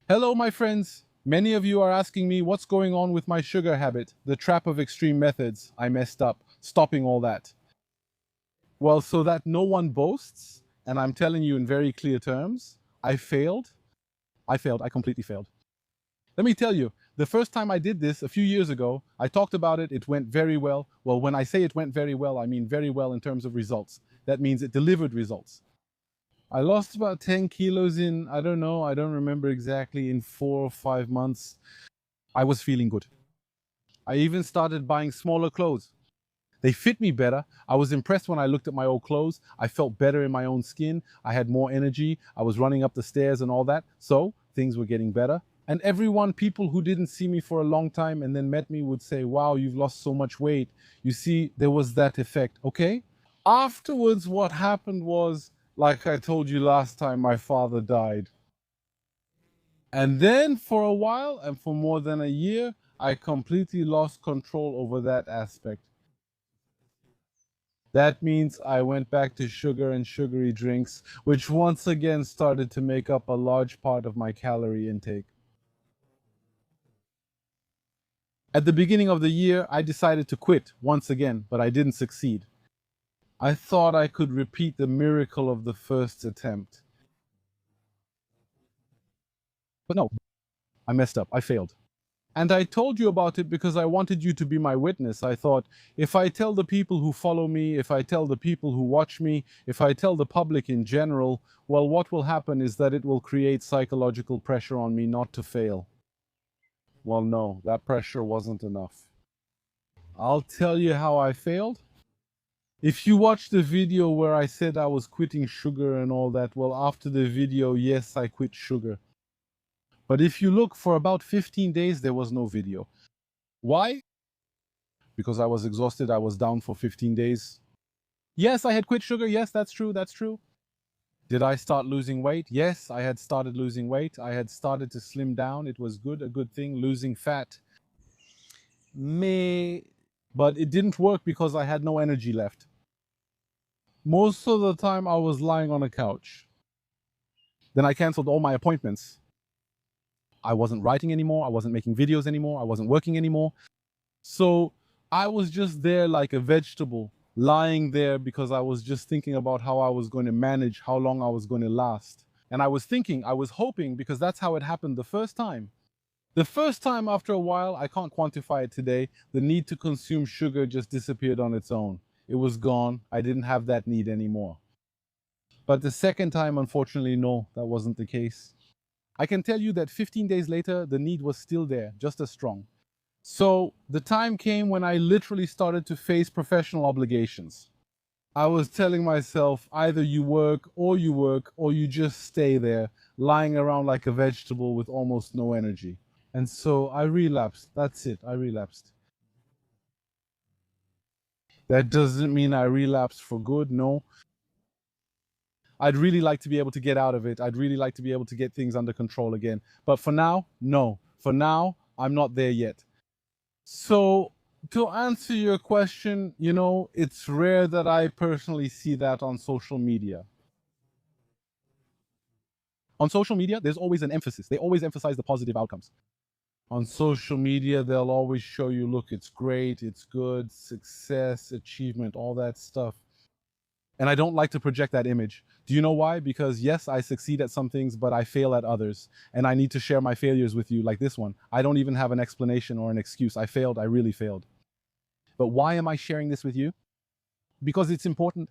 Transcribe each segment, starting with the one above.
Hello, my friends. Many of you are asking me what's going on with my sugar habit, the trap of extreme methods. I messed up, stopping all that. Well, so that no one boasts, and I'm telling you in very clear terms, I failed. I completely failed. Let me tell you, the first time I did this a few years ago, I talked about it, it went very well. Well, when I say it went very well, I mean very well in terms of results. That means it delivered results. I lost about 10 kilos in, I don't know, I don't remember exactly, in 4 or 5 months. I was feeling good. I even started buying smaller clothes. They fit me better. I was impressed when I looked at my old clothes. I felt better in my own skin. I had more energy. I was running up the stairs and all that. So things were getting better. And everyone, people who didn't see me for a long time and then met me would say, wow, you've lost so much weight. You see, there was that effect. Okay. Afterwards, what happened was, like I told you last time, my father died. And then for a while, and for more than a year, I completely lost control over that aspect. That means I went back to sugar and sugary drinks, which once again started to make up a large part of my calorie intake. At the beginning of the year, I decided to quit once again, but I didn't succeed. I thought I could repeat the miracle of the first attempt. But no, I messed up. I failed. And I told you about it because I wanted you to be my witness. I thought, if I tell the people who follow me, if I tell the people who watch me, if I tell the public in general, well, what will happen is that it will create psychological pressure on me not to fail. Well, no, that pressure wasn't enough. I'll tell you how I failed. If you watch the video where I said I was quitting sugar and all that, well, after the video, yes, I quit sugar. But if you look, for about 15 days, there was no video. Why? Because I was exhausted. I was down for 15 days. Yes, I had quit sugar. Yes, that's true. That's true. Did I start losing weight? Yes, I had started losing weight. I had started to slim down. It was good, a good thing, losing fat. But it didn't work because I had no energy left. Most of the time I was lying on a couch. Then I canceled all my appointments. I wasn't writing anymore. I wasn't making videos anymore. I wasn't working anymore. So I was just there like a vegetable, lying there because I was just thinking about how I was going to manage, how long I was going to last. And I was thinking, I was hoping, because that's how it happened the first time. The first time, after a while, I can't quantify it today, the need to consume sugar just disappeared on its own. It was gone. I didn't have that need anymore. But the second time, unfortunately, no, that wasn't the case. I can tell you that 15 days later, the need was still there, just as strong. So the time came when I literally started to face professional obligations. I was telling myself, either you work, or you just stay there, lying around like a vegetable with almost no energy. And so I relapsed. That's it. I relapsed. That doesn't mean I relapsed for good. No. I'd really like to be able to get out of it. I'd really like to be able to get things under control again. But for now, no. For now, I'm not there yet. So, to answer your question, it's rare that I personally see that on social media. On social media, there's always an emphasis. They always emphasize the positive outcomes. On social media, they'll always show you, look, it's great, it's good, success, achievement, all that stuff. And I don't like to project that image. Do you know why? Because yes, I succeed at some things, but I fail at others. And I need to share my failures with you, like this one. I don't even have an explanation or an excuse. I failed. I really failed. But why am I sharing this with you? Because it's important.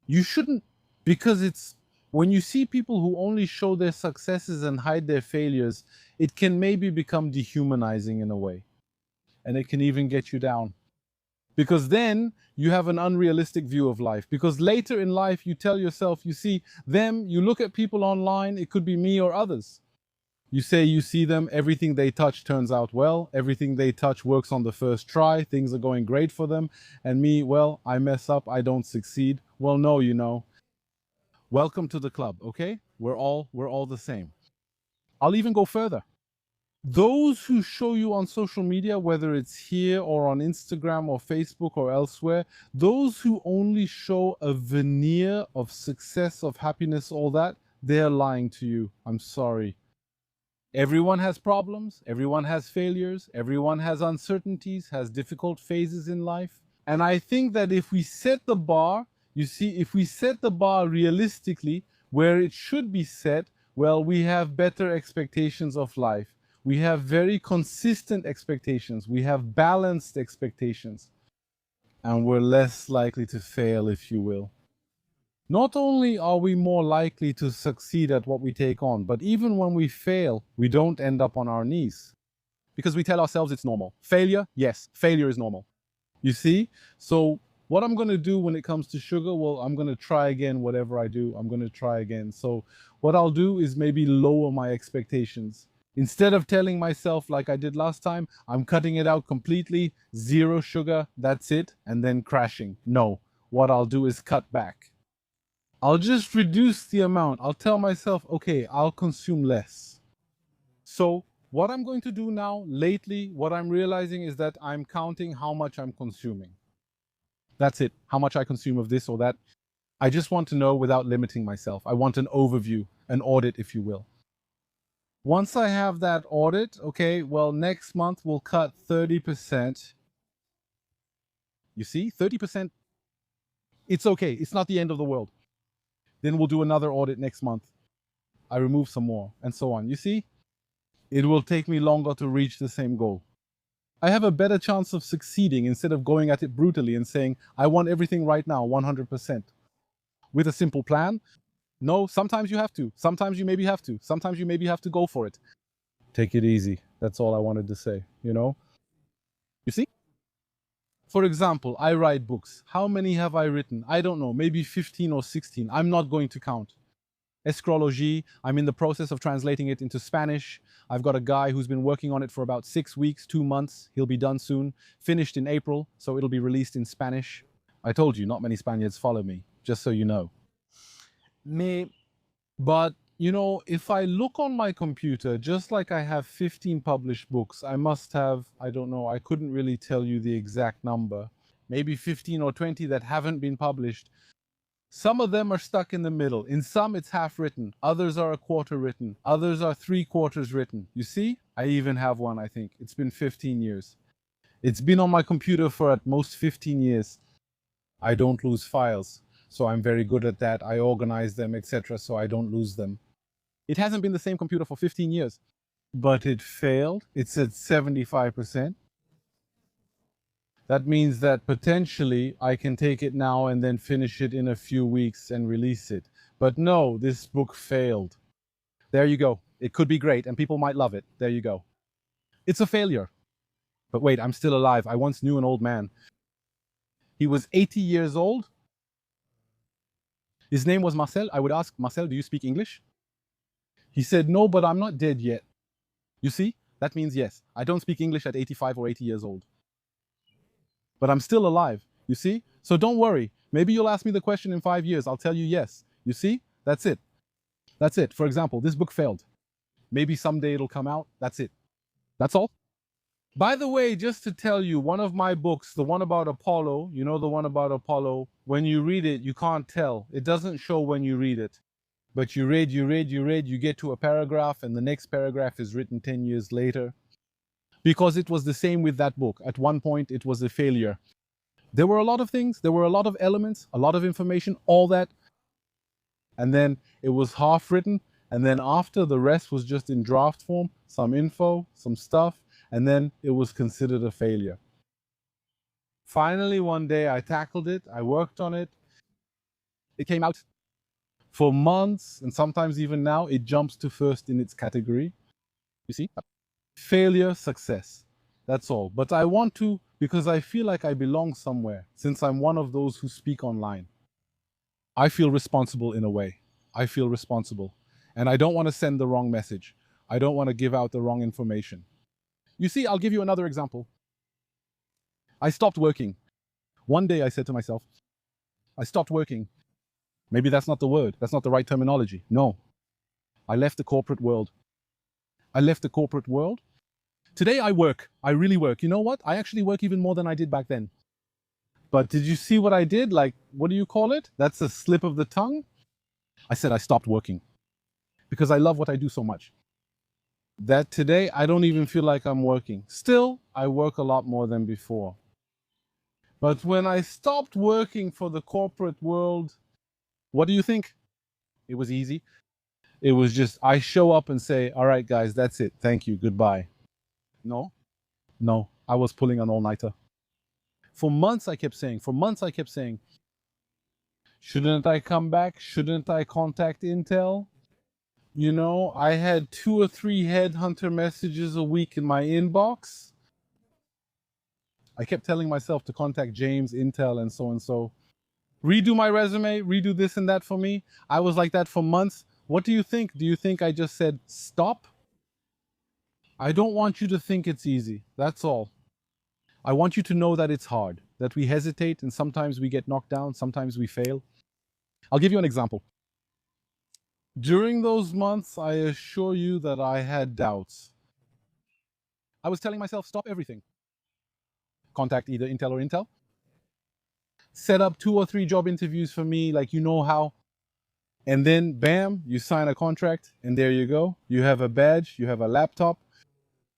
You shouldn't, because it's when you see people who only show their successes and hide their failures, it can maybe become dehumanizing in a way. And it can even get you down. Because then you have an unrealistic view of life. Because later in life, you tell yourself, you see them, you look at people online, it could be me or others. You say you see them, everything they touch turns out well, everything they touch works on the first try, things are going great for them. And me, well, I mess up, I don't succeed. Well, no. Welcome to the club, okay? We're all the same. I'll even go further. Those who show you on social media, whether it's here or on Instagram or Facebook or elsewhere, those who only show a veneer of success, of happiness, all that, they're lying to you. I'm sorry. Everyone has problems, everyone has failures, everyone has uncertainties, has difficult phases in life. And I think that if we set the bar, you see, if we set the bar realistically where it should be set, well, we have better expectations of life. We have very consistent expectations. We have balanced expectations. And we're less likely to fail, if you will. Not only are we more likely to succeed at what we take on, but even when we fail, we don't end up on our knees. Because we tell ourselves it's normal. Failure, yes, failure is normal. You see? So what I'm going to do when it comes to sugar, well, I'm going to try again. Whatever I do, I'm going to try again. So what I'll do is maybe lower my expectations. Instead of telling myself like I did last time, I'm cutting it out completely, 0 sugar, that's it, and then crashing. No, what I'll do is cut back. I'll just reduce the amount. I'll tell myself, okay, I'll consume less. So what I'm going to do now, lately, what I'm realizing is that I'm counting how much I'm consuming. That's it, how much I consume of this or that. I just want to know without limiting myself. I want an overview, an audit, if you will. Once I have that audit, okay, well, next month we'll cut 30%. You see, 30%, it's okay. It's not the end of the world. Then we'll do another audit next month. I remove some more, and so on. You see, it will take me longer to reach the same goal. I have a better chance of succeeding instead of going at it brutally and saying, I want everything right now, 100%. With a simple plan, no, sometimes you have to. Sometimes you maybe have to. Sometimes you maybe have to go for it. Take it easy. That's all I wanted to say, you know? You see? For example, I write books. How many have I written? I don't know, maybe 15 or 16. I'm not going to count. Escrologie, I'm in the process of translating it into Spanish. I've got a guy who's been working on it for about 6 weeks, 2 months. He'll be done soon. Finished in April, so it'll be released in Spanish. I told you, not many Spaniards follow me, just so you know. But, you know, if I look on my computer, just like I have 15 published books, I must have, I don't know, I couldn't really tell you the exact number. Maybe 15 or 20 that haven't been published. Some of them are stuck in the middle. In some, it's half written. Others are a quarter written. Others are 3/4 written. You see? I even have one, I think. It's been 15 years. It's been on my computer for at most 15 years. I don't lose files, so I'm very good at that. I organize them, etc., so I don't lose them. It hasn't been the same computer for 15 years, but it failed. It's at 75%. That means that potentially I can take it now and then finish it in a few weeks and release it. But no, this book failed. There you go. It could be great and people might love it. There you go. It's a failure. But wait, I'm still alive. I once knew an old man. He was 80 years old. His name was Marcel. I would ask, Marcel, do you speak English? He said, no, but I'm not dead yet. You see, that means yes. I don't speak English at 85 or 80 years old. But I'm still alive, you see? So don't worry. Maybe you'll ask me the question in 5 years. I'll tell you yes. You see? That's it. That's it. For example, this book failed. Maybe someday it'll come out. That's it. That's all. By the way, just to tell you, one of my books, the one about Apollo, you know the one about Apollo, when you read it, you can't tell. It doesn't show when you read it. But you read, you get to a paragraph, and the next paragraph is written 10 years later. Because it was the same with that book. At one point, it was a failure. There were a lot of things, there were a lot of elements, a lot of information, all that. And then it was half written, and then after, the rest was just in draft form, some info, some stuff, and then it was considered a failure. Finally, one day I tackled it, I worked on it. It came out. For months, and sometimes even now, it jumps to first in its category. You see? Failure, success. That's all. But I want to, because I feel like I belong somewhere, since I'm one of those who speak online. I feel responsible in a way. I feel responsible. And I don't want to send the wrong message. I don't want to give out the wrong information. You see, I'll give you another example. I stopped working. One day I said to myself, I stopped working. Maybe that's not the word. That's not the right terminology. No. I left the corporate world. I left the corporate world. Today I work. I really work. You know what? I actually work even more than I did back then. But did you see what I did? Like, what do you call it? That's a slip of the tongue. I said I stopped working because I love what I do so much. that today I don't even feel like I'm working. Still, I work a lot more than before. But when I stopped working for the corporate world, what do you think? It was easy. It was just, I show up and say, all right, guys, that's it. Thank you. Goodbye. No, no, I was pulling an all-nighter. For months, for months, I kept saying, shouldn't I come back? Shouldn't I contact Intel? You know, I had 2 or 3 headhunter messages a week in my inbox. I kept telling myself to contact James, Intel, and so and so. Redo my resume, redo this and that for me. I was like that for months. What do you think? Do you think I just said stop? I don't want you to think it's easy. That's all. I want you to know that it's hard, that we hesitate and sometimes we get knocked down, sometimes we fail. I'll give you an example. During those months, I assure you that I had doubts. I was telling myself, stop everything. Contact either Intel or Intel. Set up 2 or 3 job interviews for me, like you know how. And then, bam, you sign a contract, and there you go. You have a badge, you have a laptop.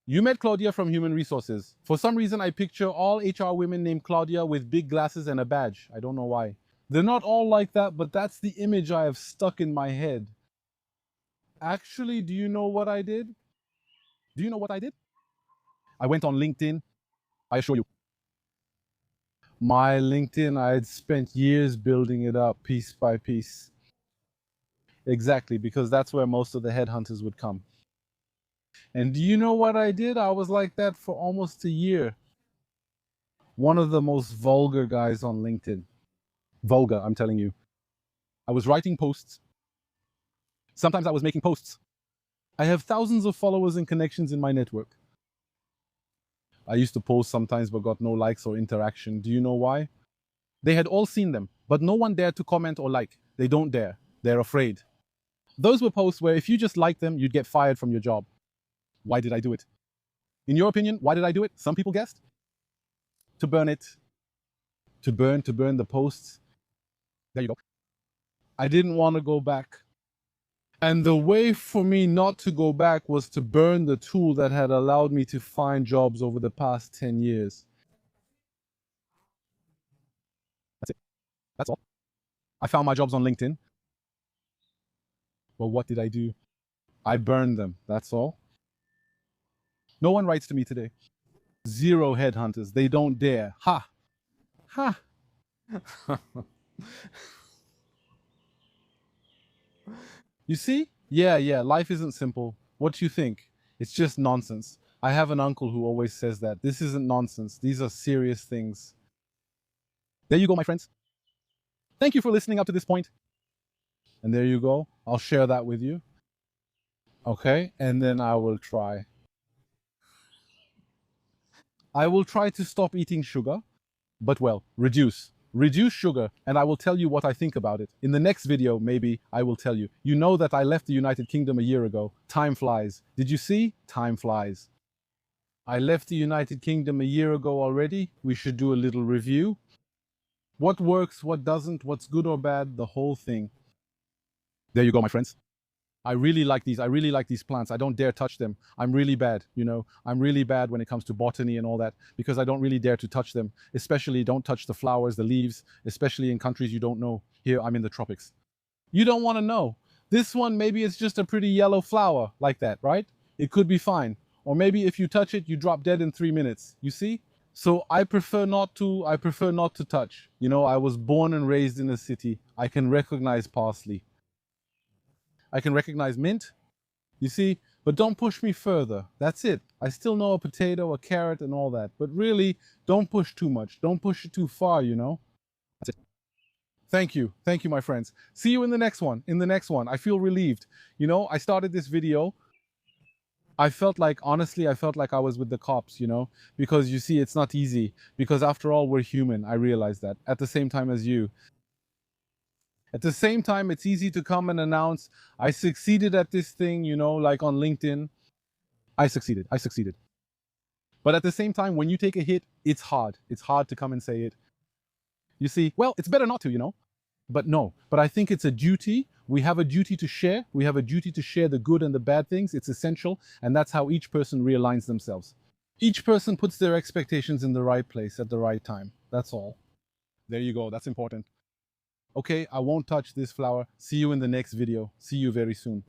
You met Claudia from Human Resources. For some reason, I picture all HR women named Claudia with big glasses and a badge. I don't know why. They're not all like that, but that's the image I have stuck in my head. Actually, do you know what I did? Do you know what I did? I went on LinkedIn. I assure you. My LinkedIn, I had spent years building it up piece by piece. Exactly, because that's where most of the headhunters would come. And do you know what I did? I was like that for almost a year. One of the most vulgar guys on LinkedIn. Vulgar, I'm telling you. I was writing posts. Sometimes I was making posts. I have thousands of followers and connections in my network. I used to post sometimes but got no likes or interaction. Do you know why? They had all seen them, but no one dared to comment or like. They don't dare. They're afraid. Those were posts where if you just liked them, you'd get fired from your job. Why did I do it? In your opinion, why did I do it? Some people guessed. To burn it. To burn the posts. There you go. I didn't want to go back. And the way for me not to go back was to burn the tool that had allowed me to find jobs over the past 10 years. That's it. That's all. I found my jobs on LinkedIn. Well, what did I do? I burned them. That's all. No one writes to me today. 0 headhunters. They don't dare. Ha! Ha! You see? Yeah, life isn't simple. What do you think? It's just nonsense. I have an uncle who always says that. This isn't nonsense. These are serious things. There you go, my friends. Thank you for listening up to this point. And there you go. I'll share that with you. Okay? And then I will try. I will try to stop eating sugar, but well, reduce. Reduce sugar, and I will tell you what I think about it. In the next video, maybe, I will tell you. You know that I left the United Kingdom a year ago. Time flies. Did you see? Time flies. I left the United Kingdom a year ago already. We should do a little review. What works, what doesn't, what's good or bad, the whole thing. There you go, my friends. I really like these plants. I don't dare touch them. I'm really bad, you know. I'm really bad when it comes to botany and all that because I don't really dare to touch them. Especially don't touch the flowers, the leaves, especially in countries you don't know. Here, I'm in the tropics. You don't want to know. This one, maybe it's just a pretty yellow flower like that, right? It could be fine. Or maybe if you touch it, you drop dead in 3 minutes. You see? So I prefer not to touch. You know, I was born and raised in a city. I can recognize parsley. I can recognize mint, you see, but don't push me further. That's it. I still know a potato, a carrot, and all that. But really, don't push too much. Don't push it too far, you know? That's it. Thank you. Thank you, my friends. See you in the next one. I feel relieved. You know, I started this video. Honestly, I felt like I was with the cops, you know? Because you see, it's not easy. Because after all, we're human. I realize that. At the same time as you. At the same time, it's easy to come and announce, I succeeded at this thing, you know, like on LinkedIn. I succeeded. But at the same time, when you take a hit, it's hard. It's hard to come and say it. You see, well, it's better not to, you know. But no, but I think it's a duty. We have a duty to share. We have a duty to share the good and the bad things. It's essential. And that's how each person realigns themselves. Each person puts their expectations in the right place at the right time. That's all. There you go. That's important. Okay, I won't touch this flower. See you in the next video. See you very soon.